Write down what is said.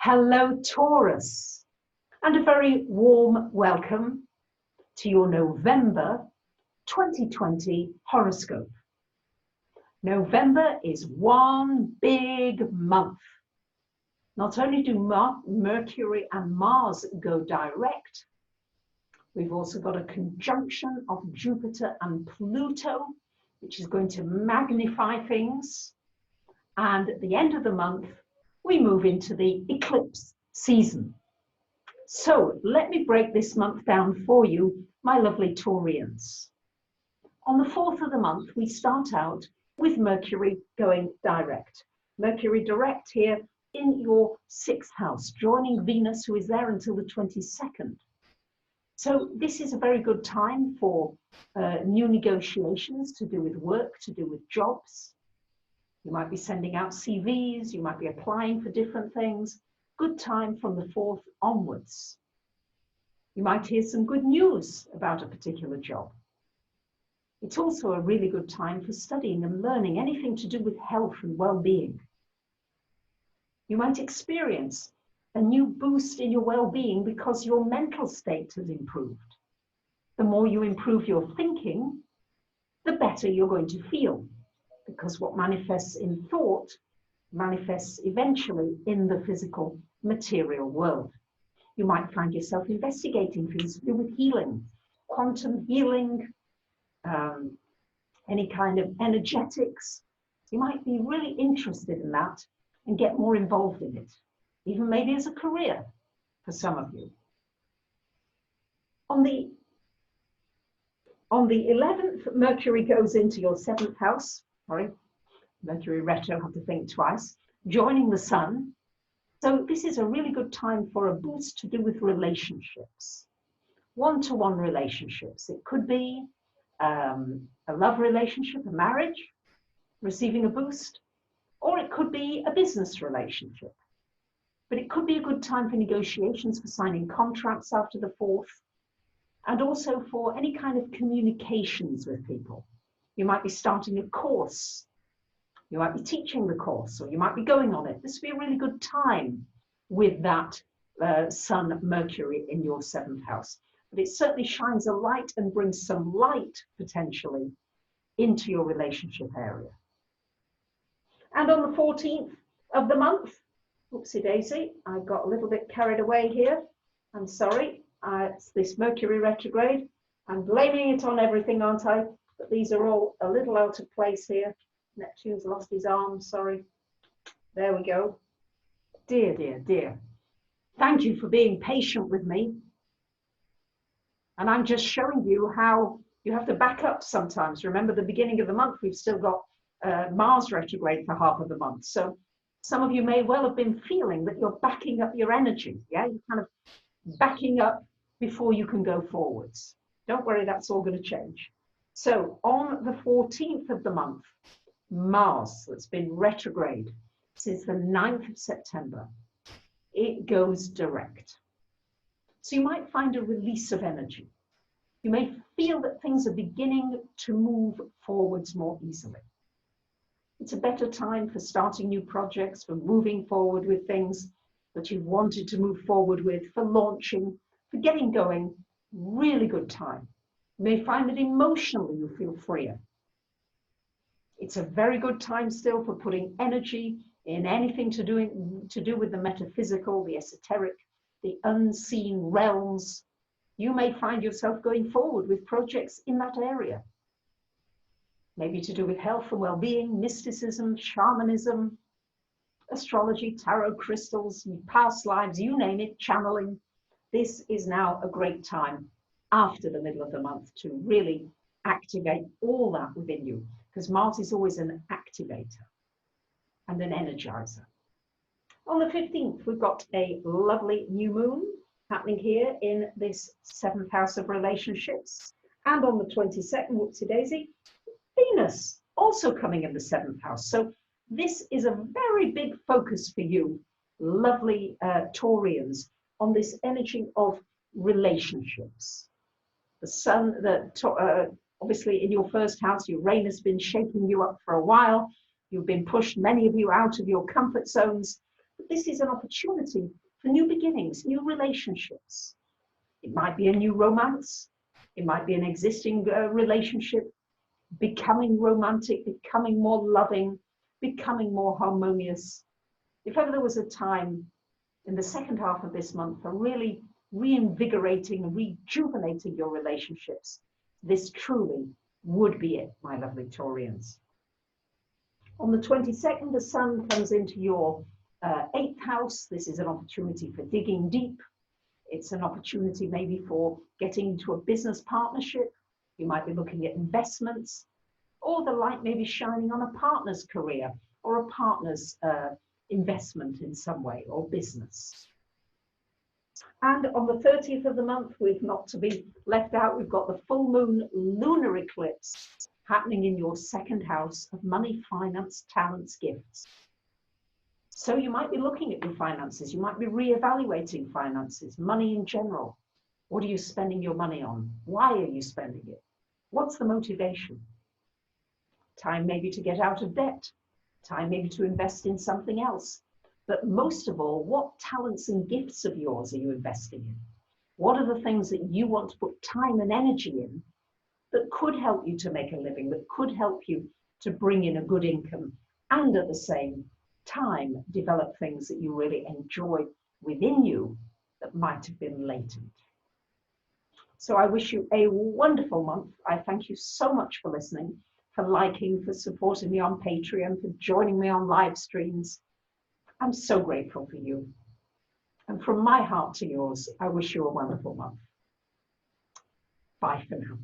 Hello, Taurus, and a very warm welcome to your November 2020 horoscope. November is one big month. Not only do Mercury and Mars go direct, we've also got a conjunction of Jupiter and Pluto, which is going to magnify things. And at the end of the month, we move into the eclipse season. So let me break this month down for you, my lovely Taureans. On the 4th of the month, we start out with Mercury going direct. Mercury direct here in your 6th house, joining Venus, who is there until the 22nd. So this is a very good time for new negotiations to do with work, to do with jobs. You might be sending out CVs, you might be applying for different things. Good time from the 4th onwards. You might hear some good news about a particular job. It's also a really good time for studying and learning anything to do with health and well-being. You might experience a new boost in your well-being because your mental state has improved. The more you improve your thinking, the better you're going to feel, because what manifests in thought manifests eventually in the physical material world. You might find yourself investigating things to do with healing, quantum healing, any kind of energetics. You might be really interested in that and get more involved in it, even maybe as a career for some of you. On the 11th, Mercury goes into your 7th house. Sorry, Mercury retro, have to think twice, joining the Sun. So this is a really good time for a boost to do with relationships, one-to-one relationships. It could be a love relationship, a marriage, receiving a boost, or it could be a business relationship. But it could be a good time for negotiations, for signing contracts after the 4th, and also for any kind of communications with people. You might be starting a course, you might be teaching the course, or you might be going on it. This would be a really good time with that Sun Mercury in your 7th house. But it certainly shines a light and brings some light potentially into your relationship area. And on the 14th of the month, oopsie daisy, I got a little bit carried away here. I'm sorry, it's this Mercury retrograde. I'm blaming it on everything, aren't I? But these are all a little out of place here. Neptune's lost his arm, sorry. There we go. Dear, dear, dear. Thank you for being patient with me. And I'm just showing you how you have to back up sometimes. Remember, the beginning of the month, we've still got Mars retrograde for half of the month. So some of you may well have been feeling that you're backing up your energy. Yeah, you're kind of backing up before you can go forwards. Don't worry, that's all going to change. So on the 14th of the month, Mars, that's been retrograde since the 9th of September, it goes direct. So you might find a release of energy. You may feel that things are beginning to move forwards more easily. It's a better time for starting new projects, for moving forward with things that you've wanted to move forward with, for launching, for getting going. Really good time. You may find that emotionally you feel freer. It's a very good time still for putting energy in anything to do with the metaphysical, the esoteric, the unseen realms. You may find yourself going forward with projects in that area. Maybe to do with health and well-being, mysticism, shamanism, astrology, tarot crystals, past lives, you name it, channeling. This is now a great time after the middle of the month to really activate all that within you, because Mars is always an activator and an energizer. On the 15th, we've got a lovely new moon happening here in this 7th house of relationships. And on the 22nd, whoopsie daisy, Venus also coming in the 7th house. So this is a very big focus for you, lovely Taureans, on this energy of relationships. The sun, obviously in your 1st house, Uranus has been shaking you up for a while. You've been pushed, many of you, out of your comfort zones. This is an opportunity for new beginnings, new relationships. It might be a new romance. It might be an existing relationship, becoming romantic, becoming more loving, becoming more harmonious. If ever there was a time in the second half of this month for really reinvigorating and rejuvenating your relationships, this truly would be it, my lovely Taurians. On the 22nd, the sun comes into your 8th house. This is an opportunity for digging deep. It's an opportunity maybe for getting into a business partnership. You might be looking at investments, or the light may be shining on a partner's career or a partner's investment in some way or business. And on the 30th of the month, we've not to be left out, we've got the full moon lunar eclipse happening in your 2nd house of money, finance, talents, gifts. So you might be looking at your finances, you might be reevaluating finances, money in general. What are you spending your money on? Why are you spending it? What's the motivation? Time maybe to get out of debt, time maybe to invest in something else. But most of all, what talents and gifts of yours are you investing in? What are the things that you want to put time and energy in that could help you to make a living, that could help you to bring in a good income, and at the same time develop things that you really enjoy within you that might have been latent? So I wish you a wonderful month. I thank you so much for listening, for liking, for supporting me on Patreon, for joining me on live streams. I'm so grateful for you. And from my heart to yours, I wish you a wonderful month. Bye for now.